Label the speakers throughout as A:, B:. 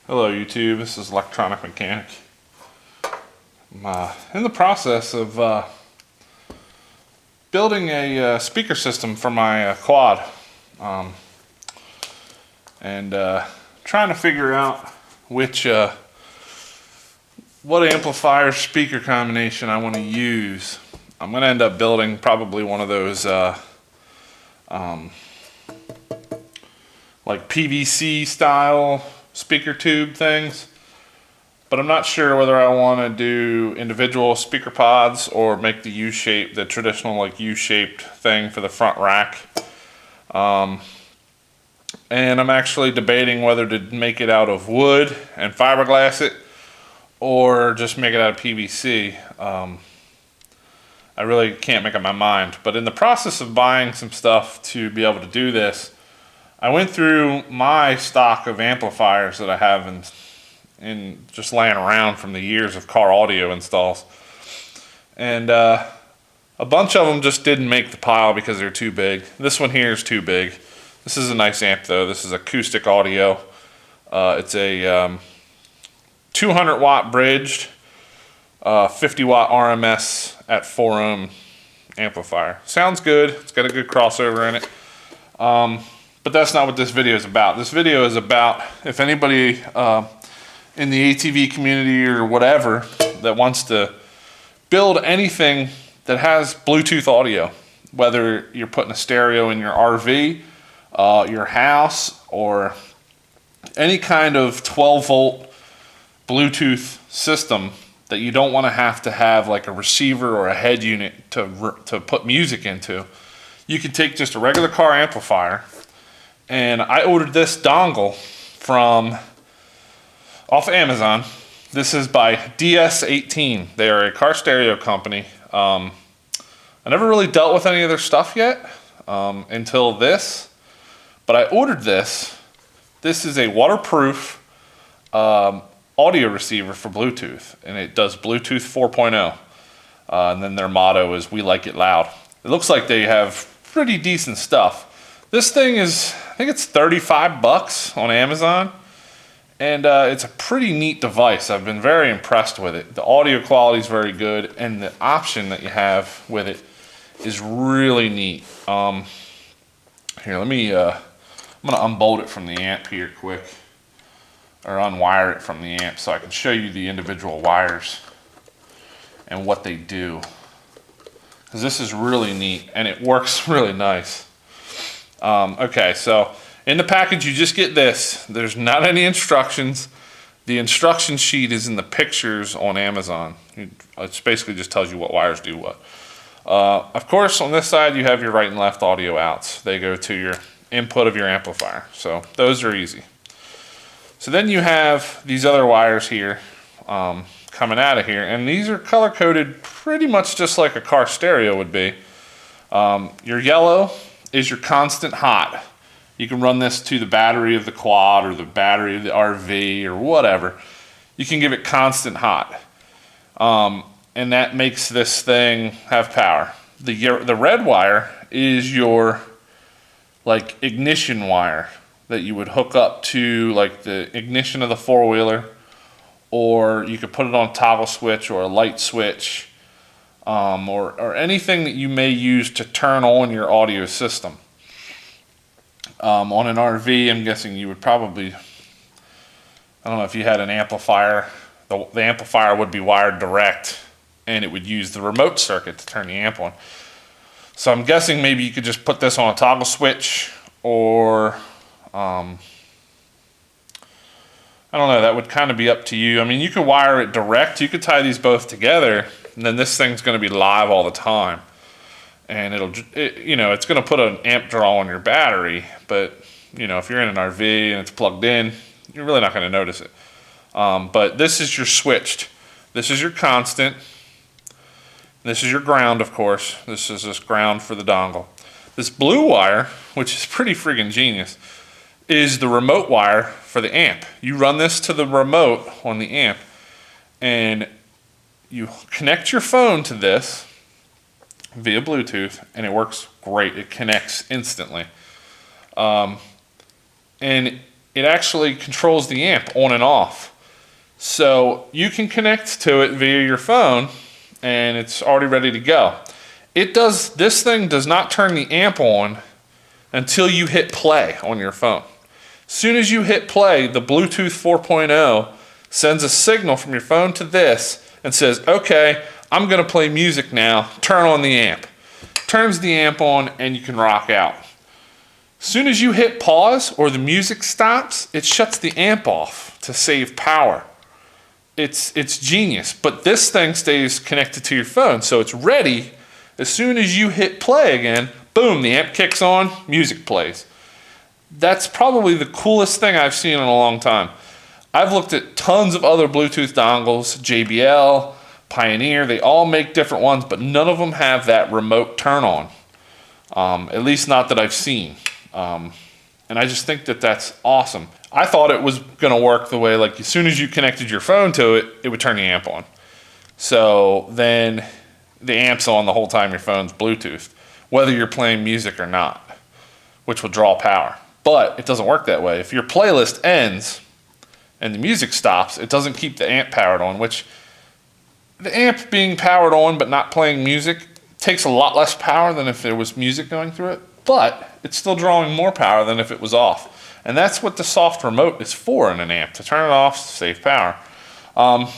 A: Hello YouTube, this is Electronic Mechanic. I'm in the process of building a speaker system for my quad and trying to figure out which what amplifier speaker combination I want to use. I'm going to end up building probably one of those like PVC style speaker tube things, but I'm not sure whether I want to do individual speaker pods or make the U-shape, the traditional like U-shaped thing for the front rack. And I'm actually debating whether to make it out of wood and fiberglass it or just make it out of PVC. I really can't make up my mind, but in the process of buying some stuff to be able to do this, I went through my stock of amplifiers that I have in just laying around from the years of car audio installs. And a bunch of them just didn't make the pile because they're too big. This one here is too big. This is a nice amp though. This is acoustic audio. It's a 200 watt bridged, 50 watt RMS at 4 ohm amplifier. Sounds good. It's got a good crossover in it. But that's not what this video is about. This video is about if anybody in the ATV community or whatever that wants to build anything that has Bluetooth audio, whether you're putting a stereo in your RV, your house, or any kind of 12 volt Bluetooth system that you don't want to have like a receiver or a head unit to put music into. You can take just a regular car amplifier. And I ordered this dongle off Amazon. This is by DS18. They are a car stereo company. I never really dealt with any of their stuff yet until this, but I ordered this. This is a waterproof audio receiver for Bluetooth, and it does Bluetooth 4.0. And then their motto is, "We like it loud." It looks like they have pretty decent stuff. This thing is, I think it's 35 bucks on Amazon, and it's a pretty neat device. I've been very impressed with it. The audio quality is very good, and the option that you have with it is really neat. Here, I'm gonna unbolt it from the amp here quick, or unwire it from the amp so I can show you the individual wires and what they do. Because this is really neat, and it works really nice. Okay, so in the package you just get this. There's not any instructions. The instruction sheet is in the pictures on Amazon. It basically just tells you what wires do what. Of course, on this side you have your right and left audio outs. They go to your input of your amplifier. So those are easy. So then you have these other wires here coming out of here, and these are color coded pretty much just like a car stereo would be. Your yellow is your constant hot. You can run this to the battery of the quad or the battery of the RV or whatever. You can give it constant hot. And that makes this thing have power. The red wire is your like ignition wire that you would hook up to like the ignition of the four-wheeler, or you could put it on a toggle switch or a light switch. Or anything that you may use to turn on your audio system. On an RV, I'm guessing you would probably, I don't know if you had an amplifier, the amplifier would be wired direct, and it would use the remote circuit to turn the amp on. So I'm guessing maybe you could just put this on a toggle switch, or I don't know, that would kind of be up to you. I mean, you could wire it direct, you could tie these both together, and then this thing's going to be live all the time, and it's going to put an amp draw on your battery. But if you're in an RV and it's plugged in, you're really not going to notice it. But this is your switched. This is your constant. This is your ground, of course. This is this ground for the dongle. This blue wire, which is pretty friggin' genius, is the remote wire for the amp. You run this to the remote on the amp, and you connect your phone to this via Bluetooth, and it works great. It connects instantly. And it actually controls the amp on and off. So you can connect to it via your phone and it's already ready to go. This thing does not turn the amp on until you hit play on your phone. As soon as you hit play, the Bluetooth 4.0 sends a signal from your phone to this and says, okay, I'm gonna play music now, turn on the amp. Turns the amp on and you can rock out. As soon as you hit pause or the music stops, it shuts the amp off to save power. It's genius, but this thing stays connected to your phone, so it's ready. As soon as you hit play again, boom, the amp kicks on, music plays. That's probably the coolest thing I've seen in a long time. I've looked at tons of other Bluetooth dongles, JBL, Pioneer, they all make different ones, but none of them have that remote turn on. At least not that I've seen. And I just think that that's awesome. I thought it was gonna work the way, like as soon as you connected your phone to it, it would turn the amp on. So then the amp's on the whole time your phone's Bluetooth, whether you're playing music or not, which will draw power. But it doesn't work that way. If your playlist ends and the music stops, it doesn't keep the amp powered on, which the amp being powered on but not playing music takes a lot less power than if there was music going through it, but it's still drawing more power than if it was off. And that's what the soft remote is for in an amp, to turn it off, save power. But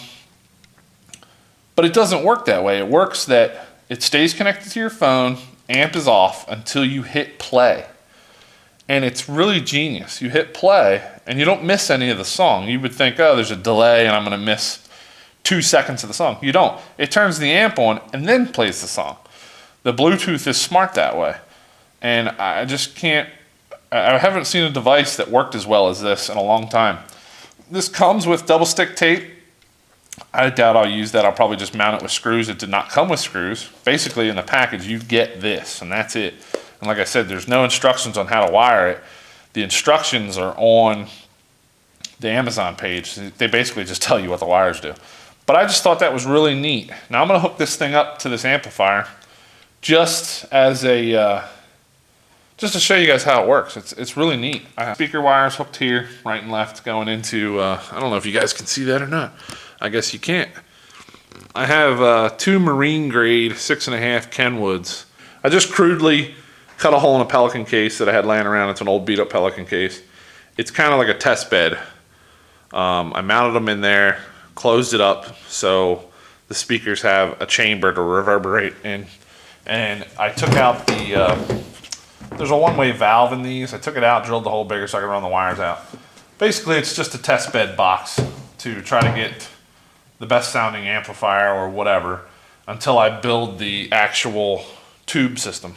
A: it doesn't work that way. It works that it stays connected to your phone, amp is off until you hit play. And it's really genius. You hit play and you don't miss any of the song. You would think, oh, there's a delay and I'm gonna miss 2 seconds of the song. You don't. It turns the amp on and then plays the song. The Bluetooth is smart that way. And I just can't, I haven't seen a device that worked as well as this in a long time. This comes with double stick tape. I doubt I'll use that. I'll probably just mount it with screws. It did not come with screws. Basically in the package, you get this and that's it. And like I said, there's no instructions on how to wire it. The instructions are on the Amazon page. They basically just tell you what the wires do. But I just thought that was really neat. Now I'm gonna hook this thing up to this amplifier just as a, just to show you guys how it works. It's really neat. I have speaker wires hooked here, right and left, going into, I don't know if you guys can see that or not. I guess you can't. I have 2 marine grade 6.5 Kenwoods. I just crudely cut a hole in a Pelican case that I had laying around. It's an old beat up Pelican case. It's kind of like a test bed. I mounted them in there, closed it up so the speakers have a chamber to reverberate in. And I took out the, there's a one-way valve in these. I took it out, drilled the hole bigger so I could run the wires out. Basically, it's just a test bed box to try to get the best sounding amplifier or whatever until I build the actual tube system.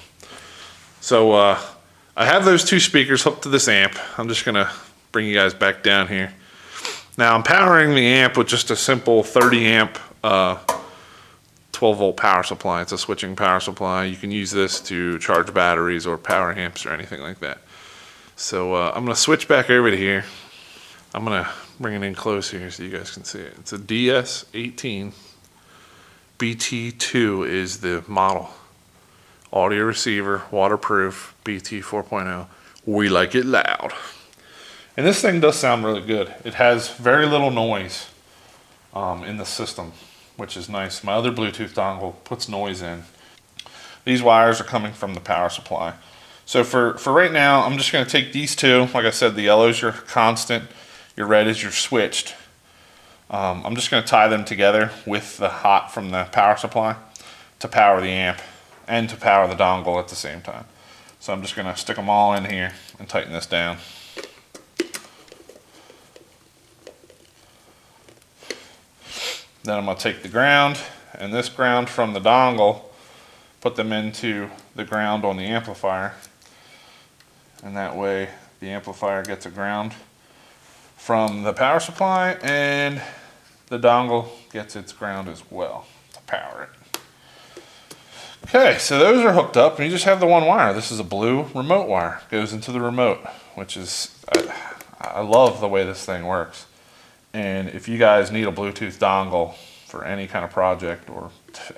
A: So I have those 2 speakers hooked to this amp. I'm just gonna bring you guys back down here. Now I'm powering the amp with just a simple 30 amp 12 volt power supply. It's a switching power supply. You can use this to charge batteries or power amps or anything like that. So I'm gonna switch back over to here. I'm gonna bring it in close here so you guys can see it. It's a DS18 BT-TWO is the model. Audio receiver, waterproof, BT 4.0. We like it loud. And this thing does sound really good. It has very little noise in the system, which is nice. My other Bluetooth dongle puts noise in. These wires are coming from the power supply. So for right now, I'm just gonna take these 2. Like I said, the yellow's your constant, your red is your switched. I'm just gonna tie them together with the hot from the power supply to power the amp and to power the dongle at the same time. So I'm just gonna stick them all in here and tighten this down. Then I'm gonna take the ground and this ground from the dongle, put them into the ground on the amplifier. And that way the amplifier gets a ground from the power supply and the dongle gets its ground as well to power it. Okay, so those are hooked up and you just have the one wire. This is a blue remote wire. Goes into the remote, which is, I love the way this thing works. And if you guys need a Bluetooth dongle for any kind of project or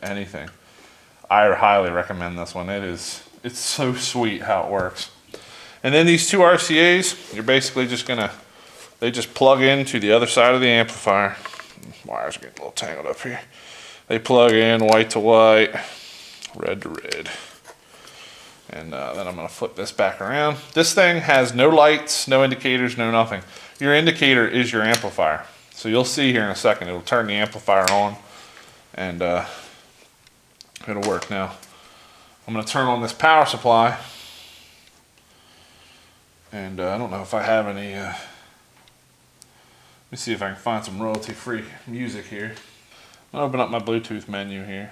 A: anything, I highly recommend this one. It's so sweet how it works. And then these 2 RCAs, you're basically just gonna they just plug into the other side of the amplifier. Wires are getting a little tangled up here. They plug in white to white, red to red. And then I'm gonna flip this back around. This thing has no lights, no indicators, no nothing. Your indicator is your amplifier. So you'll see here in a second, it'll turn the amplifier on and it'll work. Now, I'm gonna turn on this power supply. And I don't know if I have any, let me see if I can find some royalty-free music here. I'll open up my Bluetooth menu here.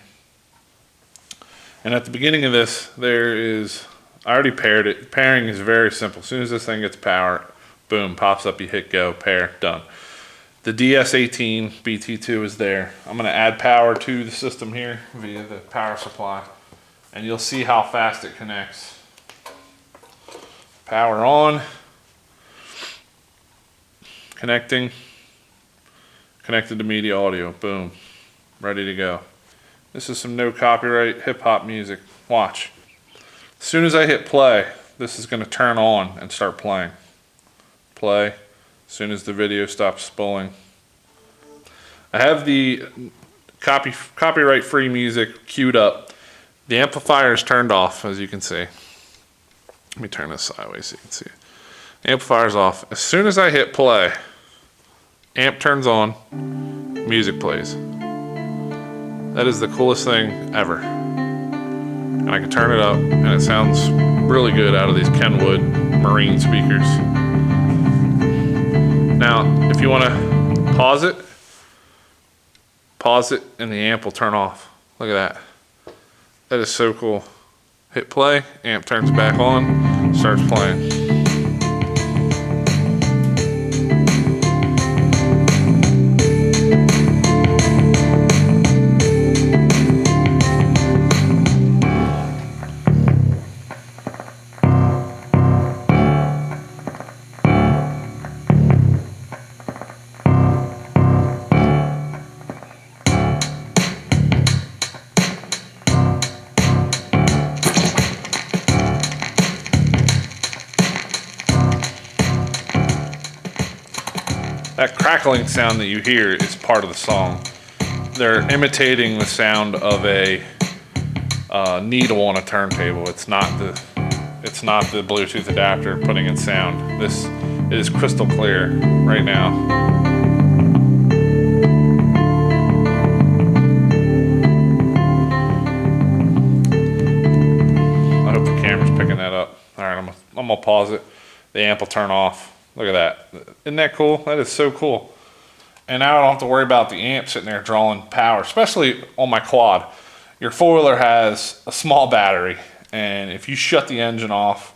A: And at the beginning of this, there is, I already paired it. Pairing is very simple. As soon as this thing gets power, boom, pops up, you hit go, pair, done. The DS18 BT-TWO is there. I'm gonna add power to the system here via the power supply. And you'll see how fast it connects. Power on. Connecting. Connected to media audio, boom. Ready to go. This is some no copyright hip hop music. Watch. As soon as I hit play, this is going to turn on and start playing. Play. As soon as the video stops spooling. I have the copyright free music queued up. The amplifier is turned off, as you can see. Let me turn this sideways so you can see it. The amplifier's off. As soon as I hit play, amp turns on, music plays. That is the coolest thing ever. And I can turn it up and it sounds really good out of these Kenwood marine speakers. Now, if you want to pause it and the amp will turn off. Look at that. That is so cool. Hit play, amp turns back on, starts playing. That crackling sound that you hear is part of the song. They're imitating the sound of a needle on a turntable. It's not the Bluetooth adapter putting in sound. This is crystal clear right now. I hope the camera's picking that up. All right, I'm gonna pause it. The amp will turn off. Look at that. Isn't that cool? That is so cool. And now I don't have to worry about the amp sitting there drawing power, especially on my quad. Your four-wheeler has a small battery, and if you shut the engine off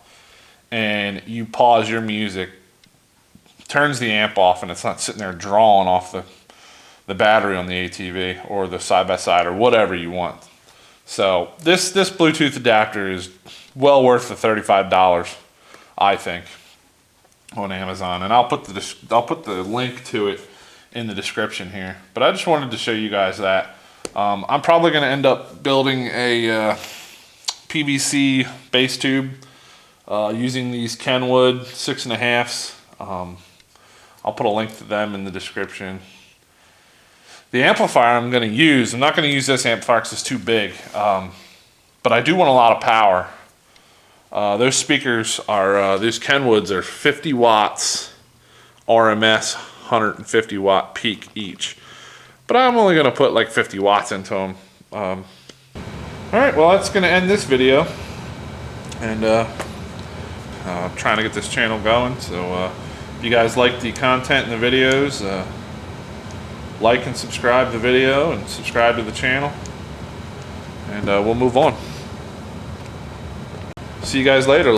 A: and you pause your music, turns the amp off, and it's not sitting there drawing off the battery on the ATV or the side-by-side or whatever you want. So this Bluetooth adapter is well worth the $35, I think, on Amazon, and I'll put the link to it in the description here. But I just wanted to show you guys that. I'm probably going to end up building a PVC bass tube using these Kenwood 6.5s. I'll put a link to them in the description. The amplifier I'm going to use, I'm not going to use this amplifier because it's too big, but I do want a lot of power. Those speakers are, these Kenwoods are 50 watts RMS, 150 watt peak each. But I'm only going to put like 50 watts into them. Alright, well that's going to end this video. And I'm trying to get this channel going. So if you guys like the content in the videos, like and subscribe to the video and subscribe to the channel. And we'll move on. See you guys later.